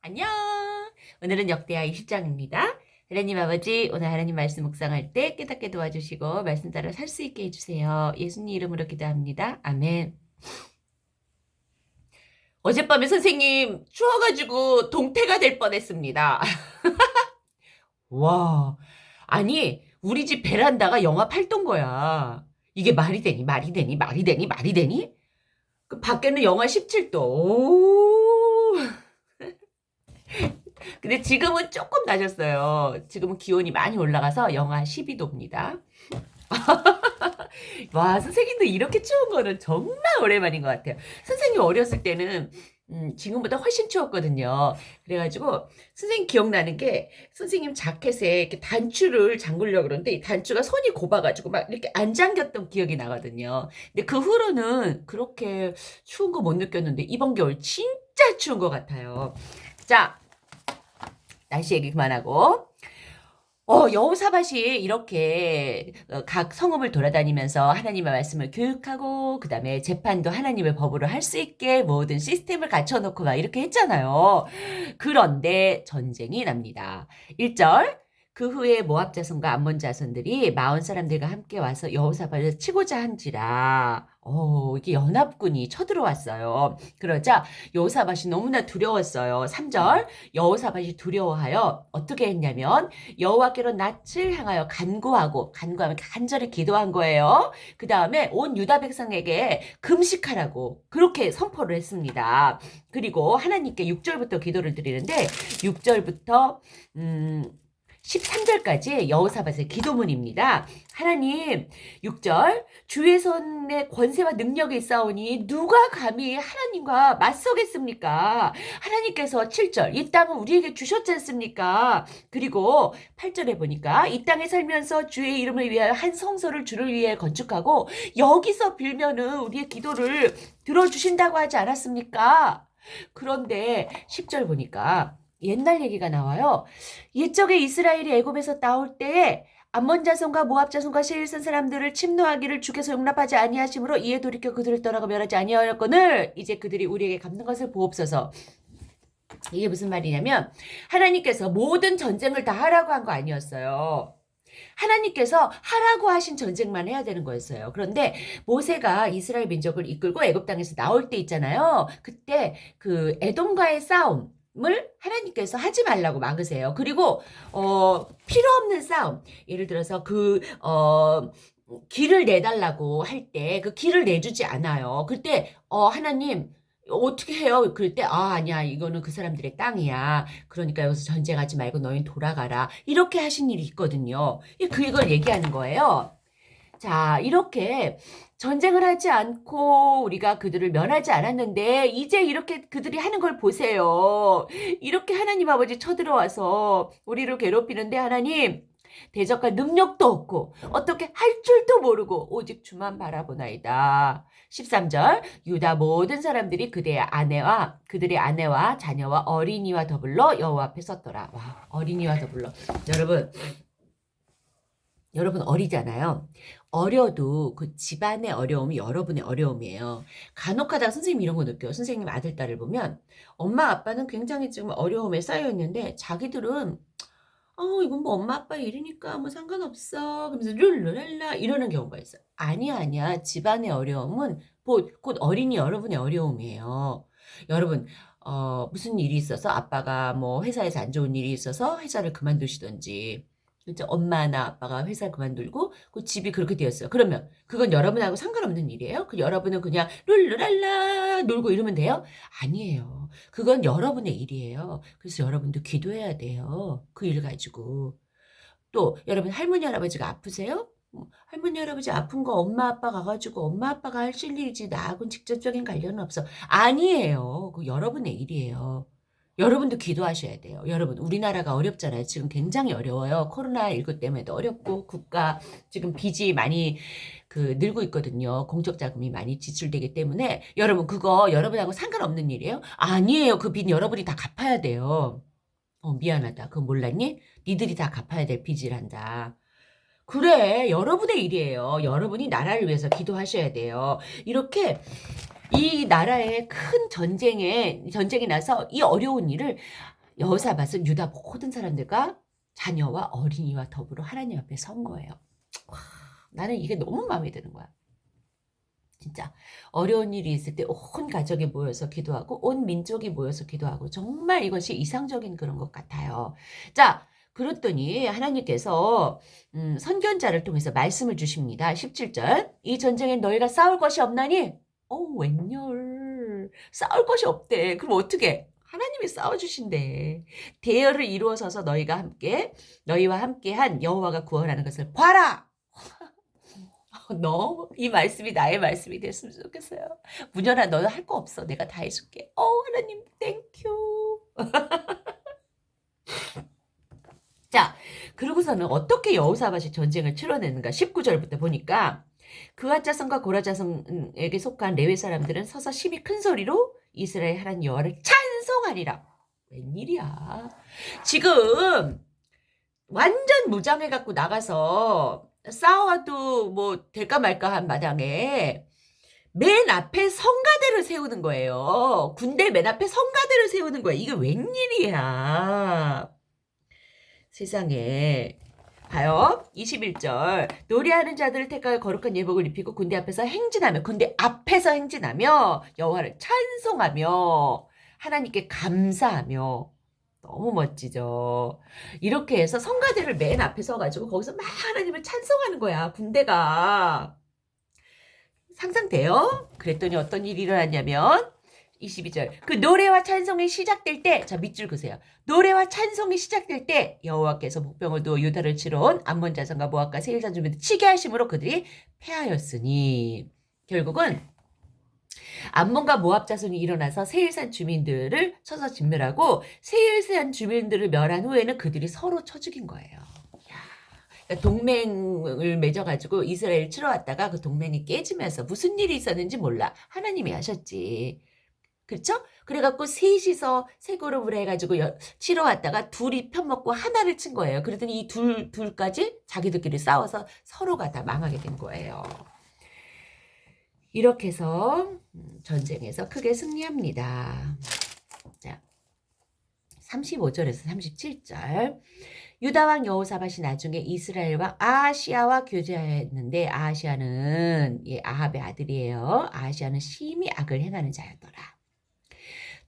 안녕. 오늘은 역대하 20장입니다. 하나님 아버지, 오늘 하나님 말씀 묵상할 때 깨닫게 도와주시고 말씀 따라 살 수 있게 해주세요. 예수님 이름으로 기도합니다. 아멘. 어젯밤에 선생님 추워가지고 동태가 될 뻔했습니다. 와, 아니 우리 집 베란다가 영하 8도인 거야. 이게 말이 되니 말이 되니 말이 되니 말이 되니? 그 밖에는 영하 17도. 오. 근데 지금은 조금 낮았어요. 지금은 기온이 많이 올라가서 영하 12도입니다. 와, 선생님도 이렇게 추운 거는 정말 오랜만인 것 같아요. 선생님 어렸을 때는 지금보다 훨씬 추웠거든요. 그래가지고 선생님 기억나는 게 선생님 자켓에 이렇게 단추를 잠그려고 그러는데 이 단추가 손이 곱아가지고 막 이렇게 안 잠겼던 기억이 나거든요. 근데 그 후로는 그렇게 추운 거 못 느꼈는데 이번 겨울 진짜 추운 것 같아요. 자, 날씨 얘기 그만하고. 여호사밧이 이렇게 각 성읍을 돌아다니면서 하나님의 말씀을 교육하고 그다음에 재판도 하나님의 법으로 할 수 있게 모든 시스템을 갖춰놓고 막 이렇게 했잖아요. 그런데 전쟁이 납니다. 1절 그 후에 모압 자손과 암몬 자손들이 마온 사람들과 함께 와서 여호사밧을 치고자 한지라 이게 연합군이 쳐들어왔어요. 그러자 여호사밧이 너무나 두려웠어요. 3절 여호사밧이 두려워하여 어떻게 했냐면 여호와께로 낯을 향하여 간구하면 간절히 기도한 거예요. 그 다음에 온 유다 백성에게 금식하라고 그렇게 선포를 했습니다. 그리고 하나님께 6절부터 기도를 드리는데 6절부터 13절까지 여호사밧의 기도문입니다. 하나님, 6절, 주의 손에 권세와 능력이 있사오니 누가 감히 하나님과 맞서겠습니까? 하나님께서 7절, 이 땅은 우리에게 주셨지 않습니까? 그리고 8절에 보니까 이 땅에 살면서 주의 이름을 위하여 한 성소를 주를 위해 건축하고 여기서 빌면은 우리의 기도를 들어주신다고 하지 않았습니까? 그런데 10절 보니까 옛날 얘기가 나와요. 옛적에 이스라엘이 애굽에서 나올 때에 암몬 자손과 모압 자손과 세일선 사람들을 침노하기를 주께서 용납하지 아니하심으로 이에 돌이켜 그들을 떠나고 멸하지 아니하였거늘 이제 그들이 우리에게 갚는 것을 보옵소서. 이게 무슨 말이냐면 하나님께서 모든 전쟁을 다 하라고 한 거 아니었어요. 하나님께서 하라고 하신 전쟁만 해야 되는 거였어요. 그런데 모세가 이스라엘 민족을 이끌고 애굽 땅에서 나올 때 있잖아요. 그때 그 에돔과의 싸움 을 하나님께서 하지 말라고 막으세요. 그리고 필요 없는 싸움. 예를 들어서 길을 내달라고 할 때 그 길을 내주지 않아요. 그때 하나님 어떻게 해요? 그럴 때 아니야. 이거는 그 사람들의 땅이야. 그러니까 여기서 전쟁하지 말고 너희는 돌아가라. 이렇게 하신 일이 있거든요. 그걸 얘기하는 거예요. 자, 이렇게 전쟁을 하지 않고 우리가 그들을 면하지 않았는데 이제 이렇게 그들이 하는 걸 보세요. 이렇게 하나님 아버지 쳐들어와서 우리를 괴롭히는데 하나님 대적할 능력도 없고 어떻게 할 줄도 모르고 오직 주만 바라보나이다. 13절 유다 모든 사람들이 그들의 아내와 자녀와 어린이와 더불어 여호와 앞에 섰더라. 와, 어린이와 더불어. 여러분 어리잖아요. 어려도 그 집안의 어려움이 여러분의 어려움이에요. 간혹 하다가 선생님 이런 거 느껴요. 선생님 아들, 딸을 보면 엄마, 아빠는 굉장히 지금 어려움에 쌓여 있는데 자기들은 이건 뭐 엄마, 아빠 일이니까 뭐 상관없어. 그러면서 룰루랄라 이러는 경우가 있어요. 아니야. 집안의 어려움은 곧 어린이 여러분의 어려움이에요. 여러분, 무슨 일이 있어서 아빠가 뭐 회사에서 안 좋은 일이 있어서 회사를 그만두시던지 그죠? 엄마나 아빠가 회사 그만두고 그 집이 그렇게 되었어요. 그러면 그건 여러분하고 상관없는 일이에요? 그 여러분은 그냥 룰루랄라 놀고 이러면 돼요? 아니에요. 그건 여러분의 일이에요. 그래서 여러분도 기도해야 돼요. 그 일 가지고. 또 여러분 할머니 할아버지가 아프세요? 할머니 할아버지 아픈 거 엄마 아빠 가가지고 엄마 아빠가 하실 일이지 나하고는 직접적인 관련은 없어. 아니에요. 그 여러분의 일이에요. 여러분도 기도하셔야 돼요. 여러분, 우리나라가 어렵잖아요. 지금 굉장히 어려워요. 코로나19 때문에도 어렵고, 국가 지금 빚이 많이 늘고 있거든요. 공적 자금이 많이 지출되기 때문에, 여러분, 그거 여러분하고 상관없는 일이에요? 아니에요. 그 빚 여러분이 다 갚아야 돼요. 미안하다. 그거 몰랐니? 니들이 다 갚아야 될 빚이란다. 그래, 여러분의 일이에요. 여러분이 나라를 위해서 기도하셔야 돼요. 이렇게 이 나라의 큰 전쟁이 나서 이 어려운 일을 여호사밧은 유다 모든 사람들과 자녀와 어린이와 더불어 하나님 앞에 선 거예요. 와, 나는 이게 너무 마음에 드는 거야. 진짜 어려운 일이 있을 때 온 가족이 모여서 기도하고 온 민족이 모여서 기도하고 정말 이것이 이상적인 그런 것 같아요. 자, 그랬더니 하나님께서 선견자를 통해서 말씀을 주십니다. 17절. 이 전쟁엔 너희가 싸울 것이 없나니? 웬열. 싸울 것이 없대. 그럼 어떻게? 하나님이 싸워주신대. 대열을 이루어서서 너희와 함께한 여호와가 구원하는 것을 봐라. 너무 이 말씀이 나의 말씀이 됐으면 좋겠어요. 문현아, 너는 할 거 없어. 내가 다 해줄게. 하나님 땡큐. 자, 그러고서는 어떻게 여호사밧이 전쟁을 치러내는가 19절부터 보니까 그앗 자손과 고라 자손에게 속한 레위 사람들은 서서 심히 큰 소리로 이스라엘 하나님 여호와를 찬송하리라. 웬일이야. 지금 완전 무장해 갖고 나가서 싸워도 뭐 될까 말까 한 마당에 맨 앞에 성가대를 세우는 거예요. 군대 맨 앞에 성가대를 세우는 거야. 이게 웬일이야. 세상에. 봐요. 21절. 노래하는 자들을 택하여 거룩한 예복을 입히고 군대 앞에서 행진하며 여호와를 찬송하며 하나님께 감사하며. 너무 멋지죠. 이렇게 해서 성가대를 맨 앞에 서가지고 거기서 막 하나님을 찬송하는 거야. 군대가. 상상돼요? 그랬더니 어떤 일이 일어났냐면 22절. 그 노래와 찬송이 시작될 때, 자 밑줄 그세요. 노래와 찬송이 시작될 때 여호와께서 목병을 두어 유다를 치러 온 암몬 자손과 모압과 세일산 주민들 치게 하심으로 그들이 패하였으니. 결국은 암몬과 모압 자손이 일어나서 세일산 주민들을 쳐서 진멸하고 세일산 주민들을 멸한 후에는 그들이 서로 쳐 죽인 거예요. 그러니까 동맹을 맺어가지고 이스라엘 치러 왔다가 그 동맹이 깨지면서 무슨 일이 있었는지 몰라. 하나님이 하셨지. 그렇죠? 그래갖고 셋이서 세 그룹을 해가지고 치러 왔다가 둘이 편먹고 하나를 친 거예요. 그러더니 이 둘까지 자기들끼리 싸워서 서로가 다 망하게 된 거예요. 이렇게 해서 전쟁에서 크게 승리합니다. 자, 35절에서 37절. 유다 왕 여호사밧이 나중에 이스라엘 왕 아하시아와 교제하였는데 아하시아는 아합의 아들이에요. 아하시아는 심히 악을 행하는 자였더라.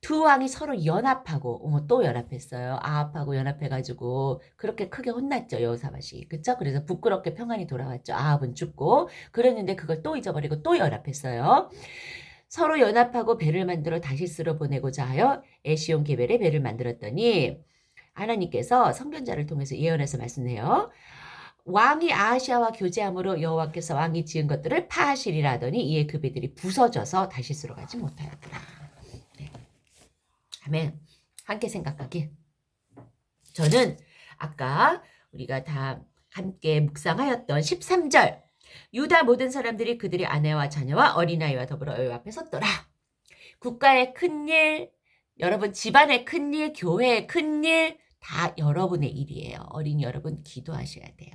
두 왕이 서로 연합하고 또 연합했어요. 아합하고 연합해가지고 그렇게 크게 혼났죠. 여호사밧이. 그쵸? 그래서 부끄럽게 평안이 돌아왔죠. 아합은 죽고 그랬는데 그걸 또 잊어버리고 또 연합했어요. 서로 연합하고 배를 만들어 다시스로 보내고자 하여 에시온 게벨에 배를 만들었더니 하나님께서 선견자를 통해서 예언해서 말씀해요. 왕이 아하시아와 교제함으로 여호와께서 왕이 지은 것들을 파하시리라 하더니 이에 그 배들이 부서져서 다시스로 가지 못하였더라. 네. 아멘. 함께 생각하기. 저는 아까 우리가 다 함께 묵상하였던 13절. 유다 모든 사람들이 그들의 아내와 자녀와 어린아이와 더불어 여호와 앞에 섰더라. 국가의 큰일, 여러분 집안의 큰일, 교회의 큰일 다 여러분의 일이에요. 어린이 여러분 기도하셔야 돼요.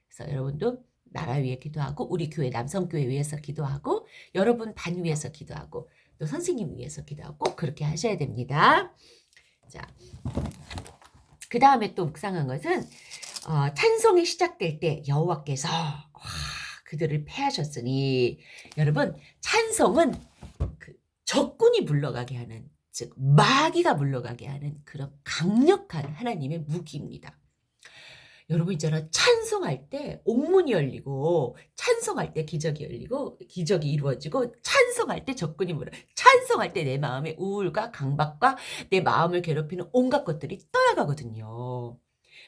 그래서 여러분도 나라 위에 기도하고 우리 교회 남성교회 위해서 기도하고 여러분 반 위해서 기도하고 또 선생님 위해서 기도하고 꼭 그렇게 하셔야 됩니다. 자, 그 다음에 또 묵상한 것은 찬송이 시작될 때 여호와께서 그들을 패하셨으니 여러분 찬송은 그 적군이 물러가게 하는 즉 마귀가 물러가게 하는 그런 강력한 하나님의 무기입니다. 여러분 있잖아 찬송할 때 옥문이 열리고 찬송할 때 기적이 열리고 기적이 이루어지고 찬송할 때 적군이 물어 찬송할 때 내 마음의 우울과 강박과 내 마음을 괴롭히는 온갖 것들이 떠나가거든요.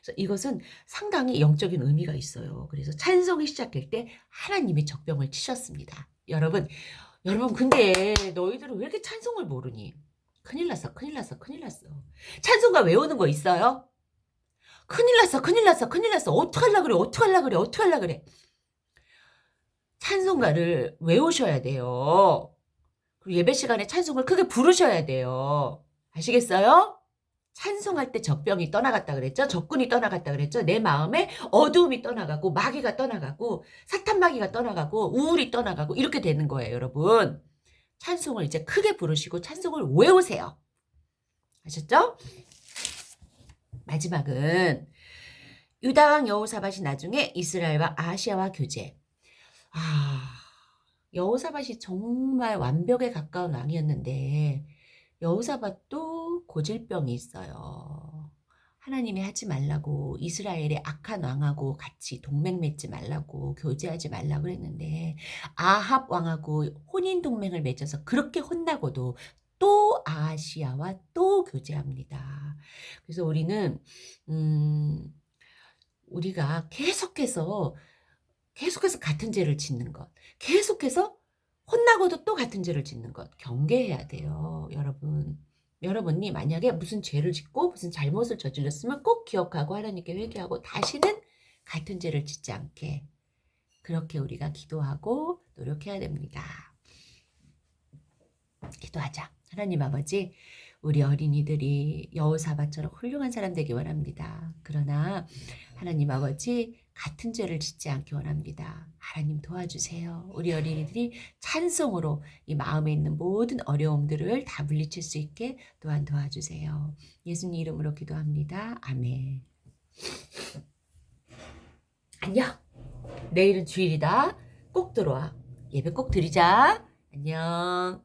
그래서 이것은 상당히 영적인 의미가 있어요. 그래서 찬송이 시작할 때 하나님이 적병을 치셨습니다. 여러분 근데 너희들은 왜 이렇게 찬송을 모르니? 큰일 났어. 찬송가 외우는 거 있어요? 큰일 났어. 어떡하려 그래. 찬송가를 외우셔야 돼요. 그리고 예배 시간에 찬송을 크게 부르셔야 돼요. 아시겠어요? 찬송할 때 적병이 떠나갔다 그랬죠? 적군이 떠나갔다 그랬죠? 내 마음에 어두움이 떠나가고 마귀가 떠나가고 사탄 마귀가 떠나가고 우울이 떠나가고 이렇게 되는 거예요, 여러분. 찬송을 이제 크게 부르시고 찬송을 외우세요. 아셨죠? 마지막은 유다 왕 여호사밧이 나중에 이스라엘 왕 아하시야와 교제. 여호사밧이 정말 완벽에 가까운 왕이었는데 여호사밧도 고질병이 있어요. 하나님이 하지 말라고 이스라엘의 악한 왕하고 같이 동맹 맺지 말라고 교제하지 말라고 그랬는데 아합 왕하고 혼인 동맹을 맺어서 그렇게 혼나고도 또 아하시야와 또 교제합니다. 그래서 우리가 계속해서 같은 죄를 짓는 것, 계속해서 혼나고도 또 같은 죄를 짓는 것 경계해야 돼요, 여러분. 여러분이 만약에 무슨 죄를 짓고 무슨 잘못을 저질렀으면 꼭 기억하고 하나님께 회개하고 다시는 같은 죄를 짓지 않게 그렇게 우리가 기도하고 노력해야 됩니다. 기도하자. 하나님 아버지, 우리 어린이들이 여호사밧처럼 훌륭한 사람 되기 원합니다. 그러나 하나님 아버지, 같은 죄를 짓지 않기 원합니다. 하나님 도와주세요. 우리 어린이들이 찬송으로 이 마음에 있는 모든 어려움들을 다 물리칠 수 있게 또한 도와주세요. 예수님 이름으로 기도합니다. 아멘. 안녕. 내일은 주일이다. 꼭 들어와. 예배 꼭 드리자. 안녕.